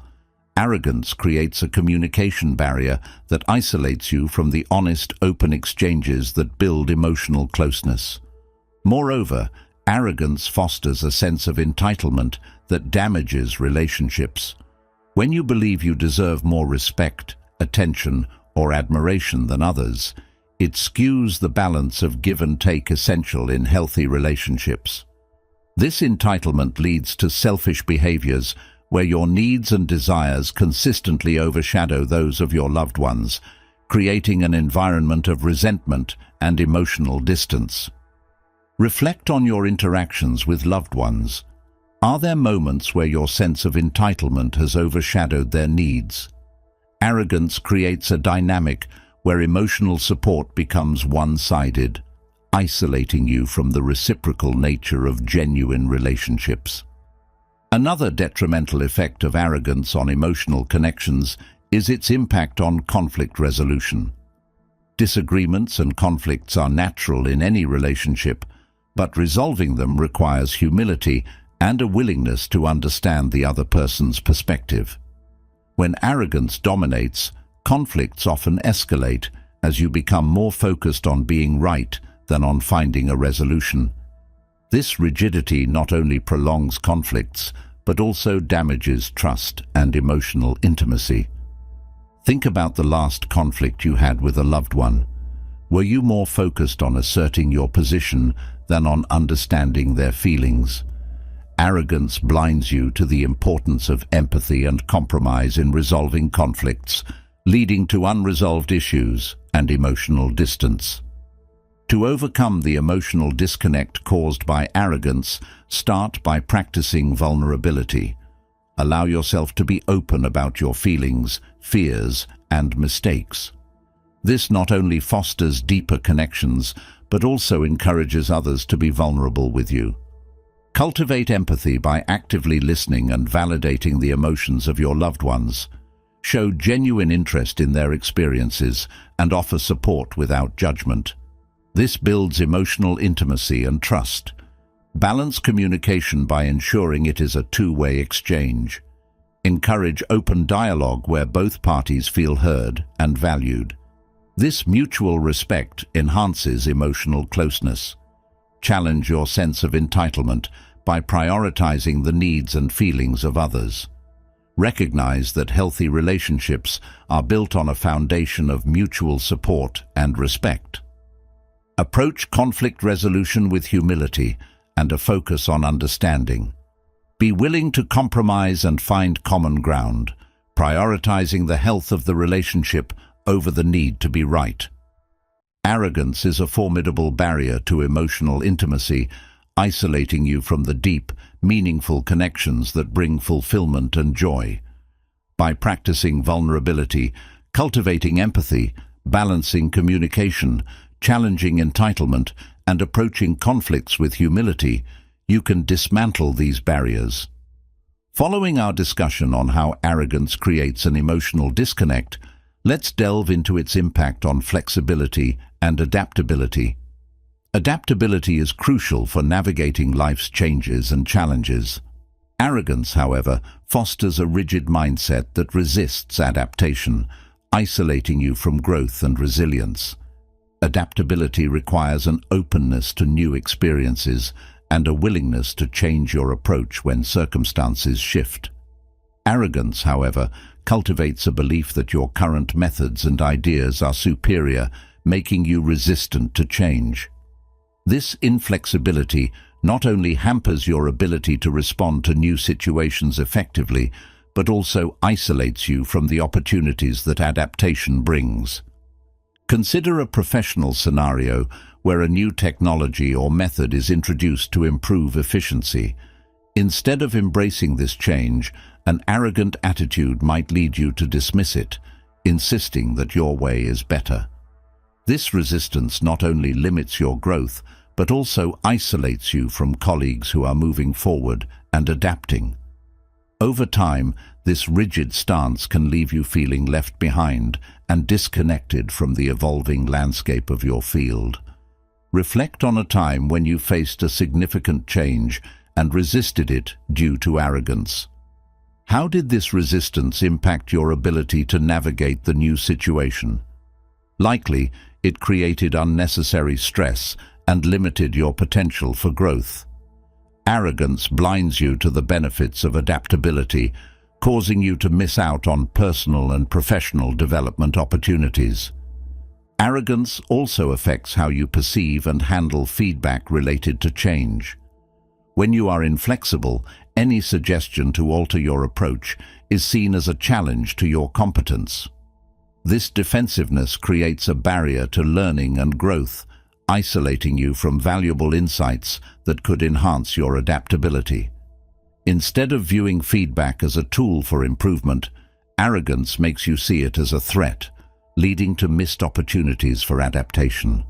Arrogance creates a communication barrier that isolates you from the honest, open exchanges that build emotional closeness. Moreover, arrogance fosters a sense of entitlement that damages relationships. When you believe you deserve more respect, attention, or admiration than others, it skews the balance of give and take essential in healthy relationships. This entitlement leads to selfish behaviors where your needs and desires consistently overshadow those of your loved ones, creating an environment of resentment and emotional distance. Reflect on your interactions with loved ones. Are there moments where your sense of entitlement has overshadowed their needs? Arrogance creates a dynamic where emotional support becomes one-sided, isolating you from the reciprocal nature of genuine relationships. Another detrimental effect of arrogance on emotional connections is its impact on conflict resolution. Disagreements and conflicts are natural in any relationship, but resolving them requires humility and a willingness to understand the other person's perspective. When arrogance dominates, conflicts often escalate as you become more focused on being right than on finding a resolution. This rigidity not only prolongs conflicts, but also damages trust and emotional intimacy. Think about the last conflict you had with a loved one. Were you more focused on asserting your position than on understanding their feelings? Arrogance blinds you to the importance of empathy and compromise in resolving conflicts, leading to unresolved issues and emotional distance. To overcome the emotional disconnect caused by arrogance, start by practicing vulnerability. Allow yourself to be open about your feelings, fears, and mistakes. This not only fosters deeper connections, but also encourages others to be vulnerable with you. Cultivate empathy by actively listening and validating the emotions of your loved ones. Show genuine interest in their experiences and offer support without judgment. This builds emotional intimacy and trust. Balance communication by ensuring it is a two-way exchange. Encourage open dialogue where both parties feel heard and valued. This mutual respect enhances emotional closeness. Challenge your sense of entitlement by prioritizing the needs and feelings of others. Recognize that healthy relationships are built on a foundation of mutual support and respect. Approach conflict resolution with humility and a focus on understanding. Be willing to compromise and find common ground, prioritizing the health of the relationship over the need to be right. Arrogance is a formidable barrier to emotional intimacy, isolating you from the deep, meaningful connections that bring fulfillment and joy. By practicing vulnerability, cultivating empathy, balancing communication, challenging entitlement, and approaching conflicts with humility, you can dismantle these barriers. Following our discussion on how arrogance creates an emotional disconnect, let's delve into its impact on flexibility and adaptability. Adaptability is crucial for navigating life's changes and challenges. Arrogance, however, fosters a rigid mindset that resists adaptation, isolating you from growth and resilience. Adaptability requires an openness to new experiences and a willingness to change your approach when circumstances shift. Arrogance, however, cultivates a belief that your current methods and ideas are superior, making you resistant to change. This inflexibility not only hampers your ability to respond to new situations effectively, but also isolates you from the opportunities that adaptation brings. Consider a professional scenario where a new technology or method is introduced to improve efficiency. Instead of embracing this change, an arrogant attitude might lead you to dismiss it, insisting that your way is better. This resistance not only limits your growth, but also isolates you from colleagues who are moving forward and adapting. Over time, this rigid stance can leave you feeling left behind and disconnected from the evolving landscape of your field. Reflect on a time when you faced a significant change and resisted it due to arrogance. How did this resistance impact your ability to navigate the new situation? Likely, it created unnecessary stress and limited your potential for growth. Arrogance blinds you to the benefits of adaptability, causing you to miss out on personal and professional development opportunities. Arrogance also affects how you perceive and handle feedback related to change. When you are inflexible, any suggestion to alter your approach is seen as a challenge to your competence. This defensiveness creates a barrier to learning and growth, isolating you from valuable insights that could enhance your adaptability. Instead of viewing feedback as a tool for improvement, arrogance makes you see it as a threat, leading to missed opportunities for adaptation.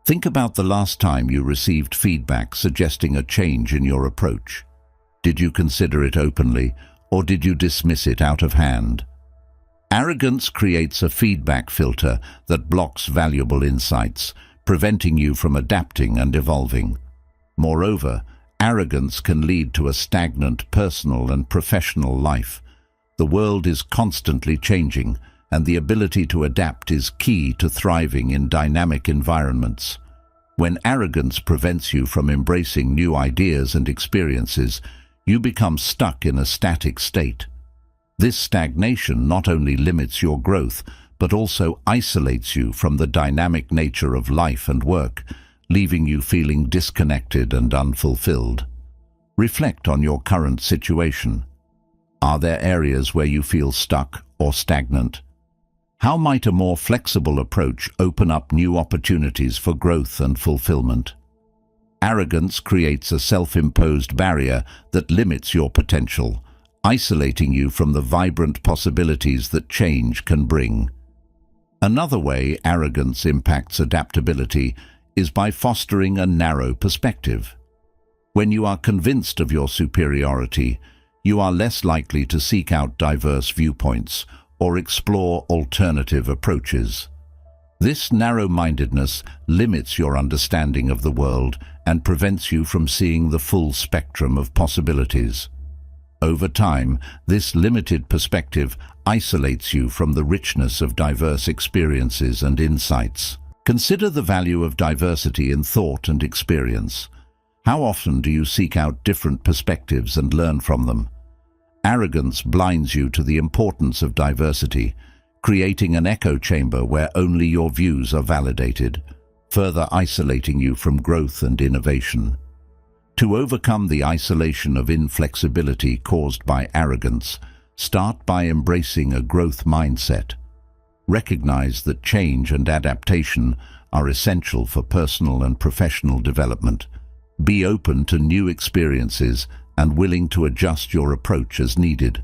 Think about the last time you received feedback suggesting a change in your approach. Did you consider it openly, or did you dismiss it out of hand? Arrogance creates a feedback filter that blocks valuable insights, preventing you from adapting and evolving. Moreover, arrogance can lead to a stagnant personal and professional life. The world is constantly changing, and the ability to adapt is key to thriving in dynamic environments. When arrogance prevents you from embracing new ideas and experiences, you become stuck in a static state. This stagnation not only limits your growth, but also isolates you from the dynamic nature of life and work, leaving you feeling disconnected and unfulfilled. Reflect on your current situation. Are there areas where you feel stuck or stagnant? How might a more flexible approach open up new opportunities for growth and fulfillment? Arrogance creates a self-imposed barrier that limits your potential, isolating you from the vibrant possibilities that change can bring. Another way arrogance impacts adaptability is by fostering a narrow perspective. When you are convinced of your superiority, you are less likely to seek out diverse viewpoints or explore alternative approaches. This narrow-mindedness limits your understanding of the world and prevents you from seeing the full spectrum of possibilities. Over time, this limited perspective isolates you from the richness of diverse experiences and insights. Consider the value of diversity in thought and experience. How often do you seek out different perspectives and learn from them? Arrogance blinds you to the importance of diversity, creating an echo chamber where only your views are validated, further isolating you from growth and innovation. To overcome the isolation of inflexibility caused by arrogance, start by embracing a growth mindset. Recognize that change and adaptation are essential for personal and professional development. Be open to new experiences and willing to adjust your approach as needed.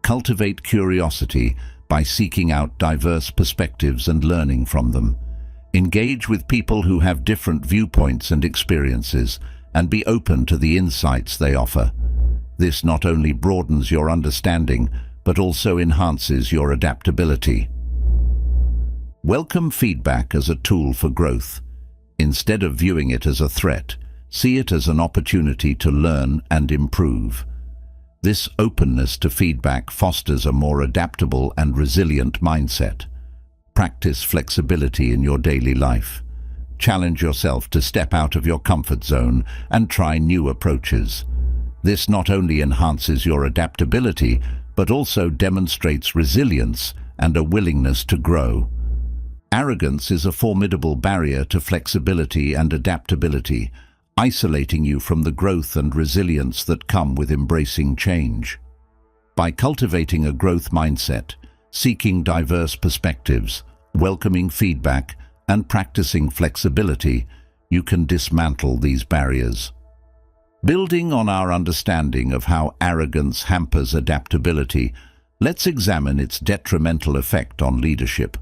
Cultivate curiosity by seeking out diverse perspectives and learning from them. Engage with people who have different viewpoints and experiences, and be open to the insights they offer. This not only broadens your understanding, but also enhances your adaptability. Welcome feedback as a tool for growth. Instead of viewing it as a threat, see it as an opportunity to learn and improve. This openness to feedback fosters a more adaptable and resilient mindset. Practice flexibility in your daily life. Challenge yourself to step out of your comfort zone and try new approaches. This not only enhances your adaptability, but also demonstrates resilience and a willingness to grow. Arrogance is a formidable barrier to flexibility and adaptability, isolating you from the growth and resilience that come with embracing change. By cultivating a growth mindset, seeking diverse perspectives, welcoming feedback, and practicing flexibility, you can dismantle these barriers. Building on our understanding of how arrogance hampers adaptability, let's examine its detrimental effect on leadership.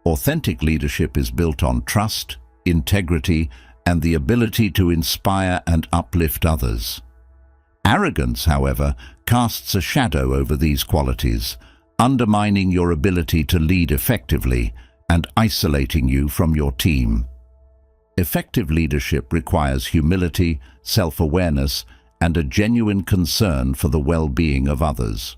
Authentic leadership is built on trust, integrity, and the ability to inspire and uplift others. Arrogance, however, casts a shadow over these qualities, undermining your ability to lead effectively and isolating you from your team. Effective leadership requires humility, self-awareness, and a genuine concern for the well-being of others.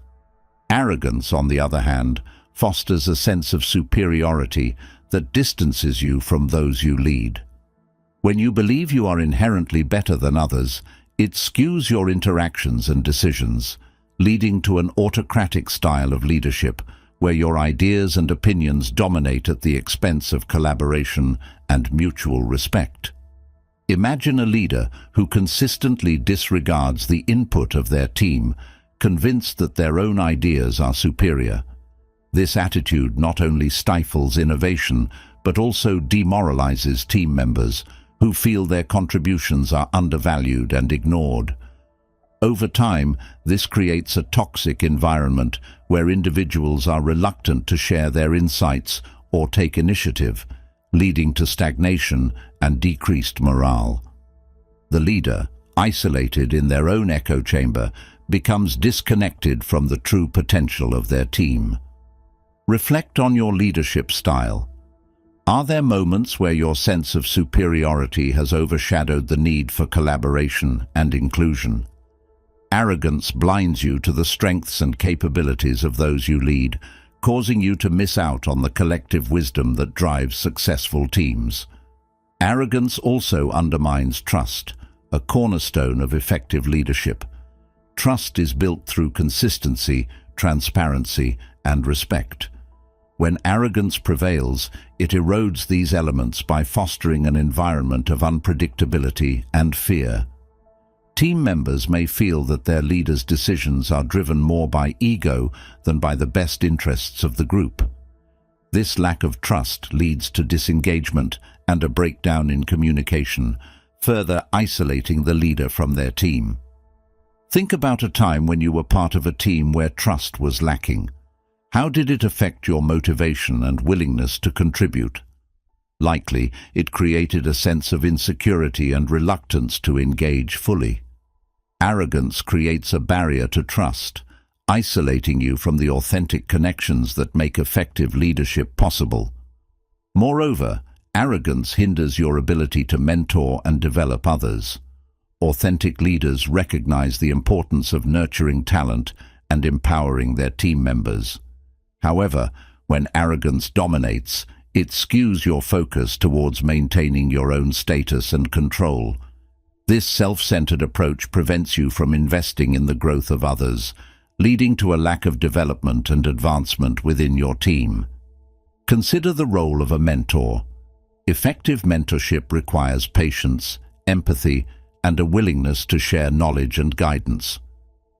Arrogance, on the other hand, fosters a sense of superiority that distances you from those you lead. When you believe you are inherently better than others, it skews your interactions and decisions, leading to an autocratic style of leadership where your ideas and opinions dominate at the expense of collaboration and mutual respect. Imagine a leader who consistently disregards the input of their team, convinced that their own ideas are superior. This attitude not only stifles innovation, but also demoralizes team members who feel their contributions are undervalued and ignored. Over time, this creates a toxic environment where individuals are reluctant to share their insights or take initiative, leading to stagnation and decreased morale. The leader, isolated in their own echo chamber, becomes disconnected from the true potential of their team. Reflect on your leadership style. Are there moments where your sense of superiority has overshadowed the need for collaboration and inclusion? Arrogance blinds you to the strengths and capabilities of those you lead, causing you to miss out on the collective wisdom that drives successful teams. Arrogance also undermines trust, a cornerstone of effective leadership. Trust is built through consistency, transparency, and respect. When arrogance prevails, it erodes these elements by fostering an environment of unpredictability and fear. Team members may feel that their leaders' decisions are driven more by ego than by the best interests of the group. This lack of trust leads to disengagement and a breakdown in communication, further isolating the leader from their team. Think about a time when you were part of a team where trust was lacking. How did it affect your motivation and willingness to contribute? Likely, it created a sense of insecurity and reluctance to engage fully. Arrogance creates a barrier to trust, isolating you from the authentic connections that make effective leadership possible. Moreover, arrogance hinders your ability to mentor and develop others. Authentic leaders recognize the importance of nurturing talent and empowering their team members. However, when arrogance dominates, it skews your focus towards maintaining your own status and control. This self-centered approach prevents you from investing in the growth of others, leading to a lack of development and advancement within your team. Consider the role of a mentor. Effective mentorship requires patience, empathy, and a willingness to share knowledge and guidance.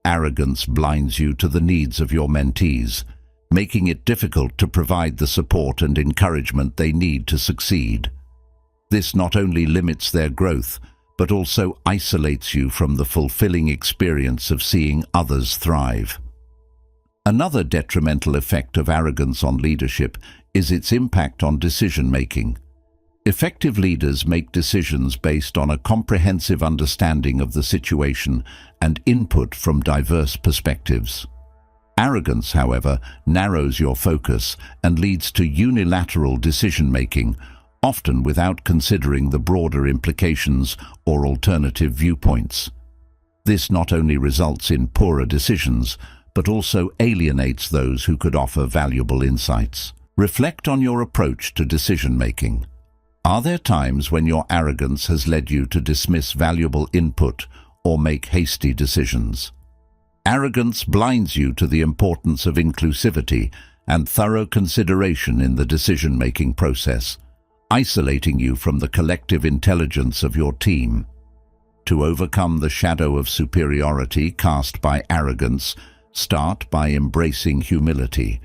Arrogance blinds you to the needs of your mentees, making it difficult to provide the support and encouragement they need to succeed. This not only limits their growth, but also isolates you from the fulfilling experience of seeing others thrive. Another detrimental effect of arrogance on leadership is its impact on decision-making. Effective leaders make decisions based on a comprehensive understanding of the situation and input from diverse perspectives. Arrogance, however, narrows your focus and leads to unilateral decision-making, often without considering the broader implications or alternative viewpoints. This not only results in poorer decisions, but also alienates those who could offer valuable insights. Reflect on your approach to decision-making. Are there times when your arrogance has led you to dismiss valuable input or make hasty decisions? Arrogance blinds you to the importance of inclusivity and thorough consideration in the decision-making process, isolating you from the collective intelligence of your team. To overcome the shadow of superiority cast by arrogance, start by embracing humility.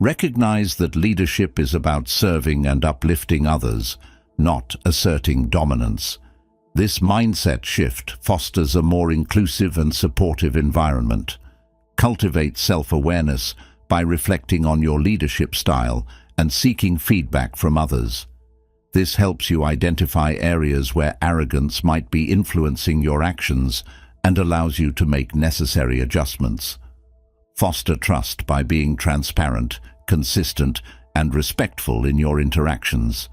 Recognize that leadership is about serving and uplifting others, not asserting dominance. This mindset shift fosters a more inclusive and supportive environment. Cultivate self-awareness by reflecting on your leadership style and seeking feedback from others. This helps you identify areas where arrogance might be influencing your actions and allows you to make necessary adjustments. Foster trust by being transparent, consistent, and respectful in your interactions.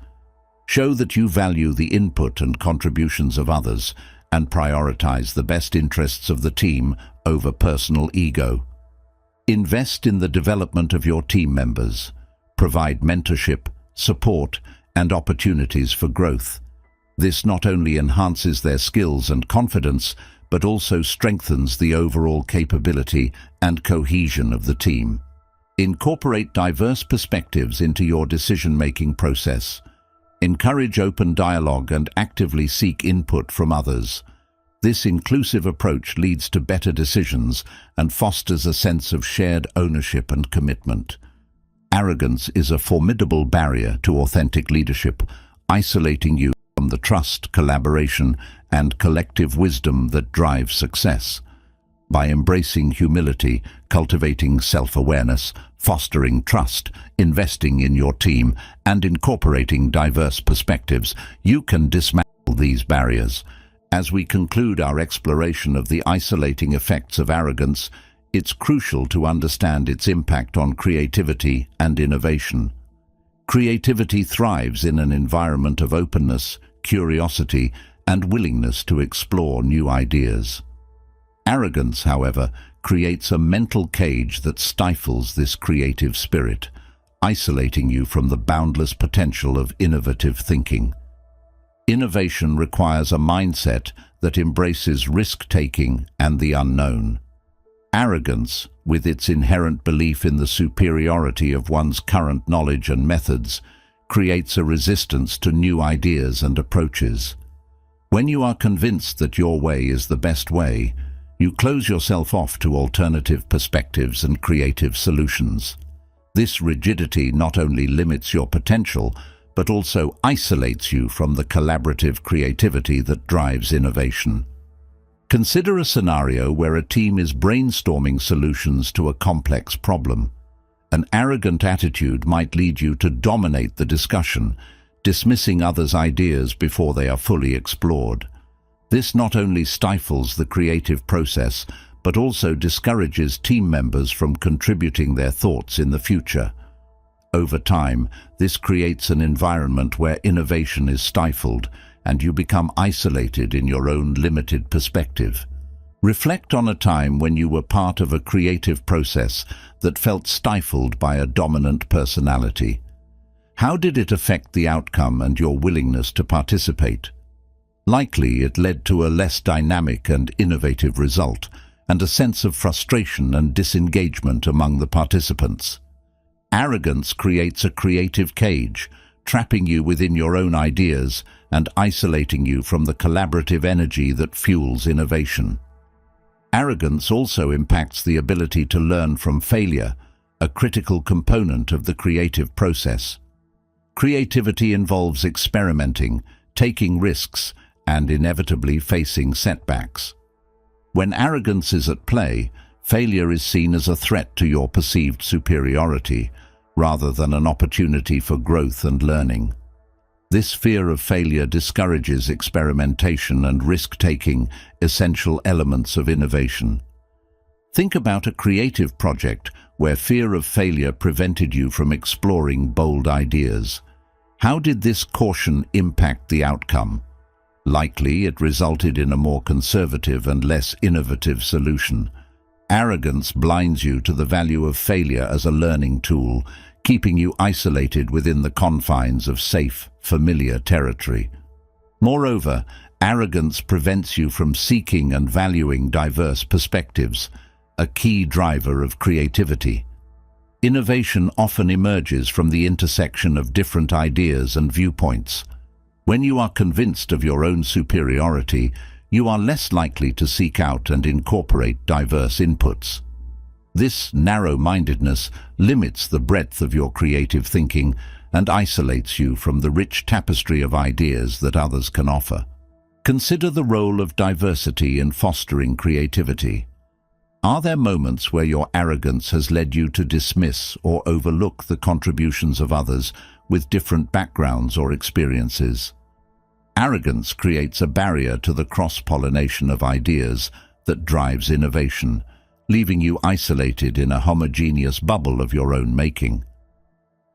Show that you value the input and contributions of others and prioritize the best interests of the team over personal ego. Invest in the development of your team members. Provide mentorship, support, and opportunities for growth. This not only enhances their skills and confidence, but also strengthens the overall capability and cohesion of the team. Incorporate diverse perspectives into your decision-making process. Encourage open dialogue and actively seek input from others. This inclusive approach leads to better decisions and fosters a sense of shared ownership and commitment. Arrogance is a formidable barrier to authentic leadership, isolating you from the trust, collaboration, and collective wisdom that drive success. By embracing humility, cultivating self-awareness, fostering trust, investing in your team, and incorporating diverse perspectives, you can dismantle these barriers. As we conclude our exploration of the isolating effects of arrogance, it's crucial to understand its impact on creativity and innovation. Creativity thrives in an environment of openness, curiosity, and willingness to explore new ideas. Arrogance, however, creates a mental cage that stifles this creative spirit, isolating you from the boundless potential of innovative thinking. Innovation requires a mindset that embraces risk-taking and the unknown. Arrogance, with its inherent belief in the superiority of one's current knowledge and methods, creates a resistance to new ideas and approaches. When you are convinced that your way is the best way, you close yourself off to alternative perspectives and creative solutions. This rigidity not only limits your potential, but also isolates you from the collaborative creativity that drives innovation. Consider a scenario where a team is brainstorming solutions to a complex problem. An arrogant attitude might lead you to dominate the discussion, dismissing others' ideas before they are fully explored. This not only stifles the creative process, but also discourages team members from contributing their thoughts in the future. Over time, this creates an environment where innovation is stifled, and you become isolated in your own limited perspective. Reflect on a time when you were part of a creative process that felt stifled by a dominant personality. How did it affect the outcome and your willingness to participate? Likely, it led to a less dynamic and innovative result, and a sense of frustration and disengagement among the participants. Arrogance creates a creative cage, trapping you within your own ideas and isolating you from the collaborative energy that fuels innovation. Arrogance also impacts the ability to learn from failure, a critical component of the creative process. Creativity involves experimenting, taking risks, and inevitably facing setbacks. When arrogance is at play, failure is seen as a threat to your perceived superiority, rather than an opportunity for growth and learning. This fear of failure discourages experimentation and risk-taking, essential elements of innovation. Think about a creative project where fear of failure prevented you from exploring bold ideas. How did this caution impact the outcome? Likely, it resulted in a more conservative and less innovative solution. Arrogance blinds you to the value of failure as a learning tool, keeping you isolated within the confines of safe, familiar territory. Moreover, arrogance prevents you from seeking and valuing diverse perspectives, a key driver of creativity. Innovation often emerges from the intersection of different ideas and viewpoints. When you are convinced of your own superiority, you are less likely to seek out and incorporate diverse inputs. This narrow-mindedness limits the breadth of your creative thinking and isolates you from the rich tapestry of ideas that others can offer. Consider the role of diversity in fostering creativity. Are there moments where your arrogance has led you to dismiss or overlook the contributions of others with different backgrounds or experiences? Arrogance creates a barrier to the cross-pollination of ideas that drives innovation, leaving you isolated in a homogeneous bubble of your own making.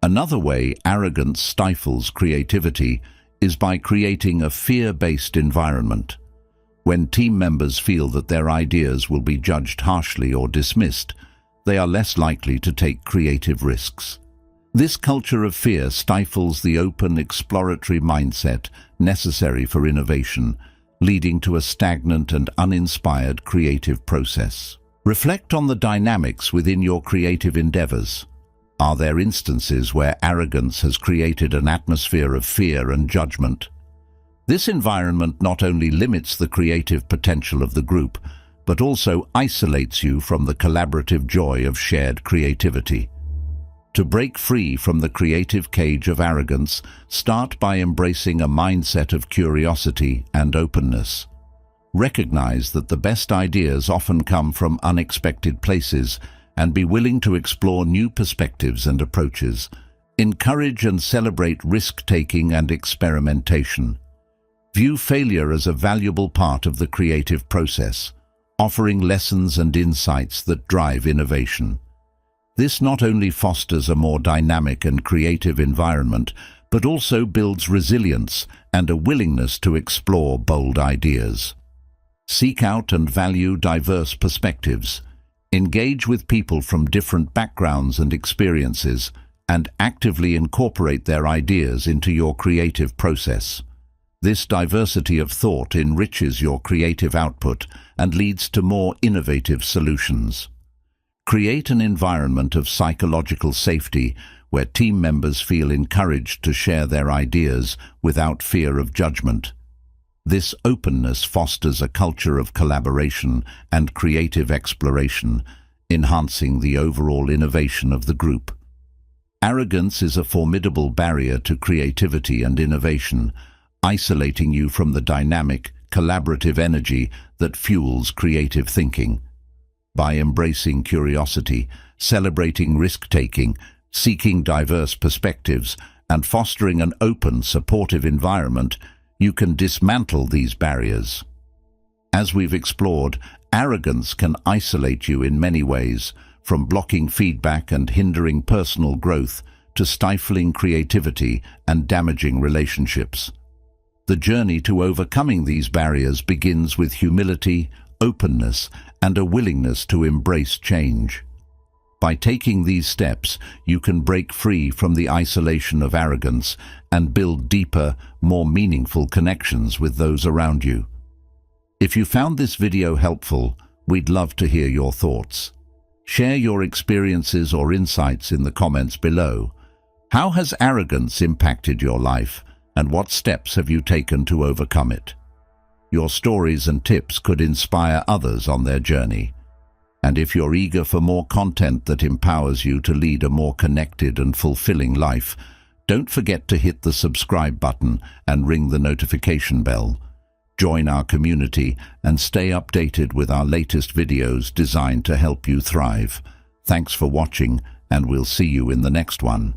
Another way arrogance stifles creativity is by creating a fear-based environment. When team members feel that their ideas will be judged harshly or dismissed, they are less likely to take creative risks. This culture of fear stifles the open, exploratory mindset necessary for innovation, leading to a stagnant and uninspired creative process. Reflect on the dynamics within your creative endeavors. Are there instances where arrogance has created an atmosphere of fear and judgment? This environment not only limits the creative potential of the group, but also isolates you from the collaborative joy of shared creativity. To break free from the creative cage of arrogance, start by embracing a mindset of curiosity and openness. Recognize that the best ideas often come from unexpected places, and be willing to explore new perspectives and approaches. Encourage and celebrate risk-taking and experimentation. View failure as a valuable part of the creative process, offering lessons and insights that drive innovation. This not only fosters a more dynamic and creative environment, but also builds resilience and a willingness to explore bold ideas. Seek out and value diverse perspectives. Engage with people from different backgrounds and experiences, and actively incorporate their ideas into your creative process. This diversity of thought enriches your creative output and leads to more innovative solutions. Create an environment of psychological safety where team members feel encouraged to share their ideas without fear of judgment. This openness fosters a culture of collaboration and creative exploration, enhancing the overall innovation of the group. Arrogance is a formidable barrier to creativity and innovation, isolating you from the dynamic, collaborative energy that fuels creative thinking. By embracing curiosity, celebrating risk-taking, seeking diverse perspectives, and fostering an open, supportive environment, you can dismantle these barriers. As we've explored, arrogance can isolate you in many ways, from blocking feedback and hindering personal growth to stifling creativity and damaging relationships. The journey to overcoming these barriers begins with humility, openness, and a willingness to embrace change. By taking these steps, you can break free from the isolation of arrogance and build deeper, more meaningful connections with those around you. If you found this video helpful, we'd love to hear your thoughts. Share your experiences or insights in the comments below. How has arrogance impacted your life, and what steps have you taken to overcome it? Your stories and tips could inspire others on their journey. And if you're eager for more content that empowers you to lead a more connected and fulfilling life, don't forget to hit the subscribe button and ring the notification bell. Join our community and stay updated with our latest videos designed to help you thrive. Thanks for watching, and we'll see you in the next one.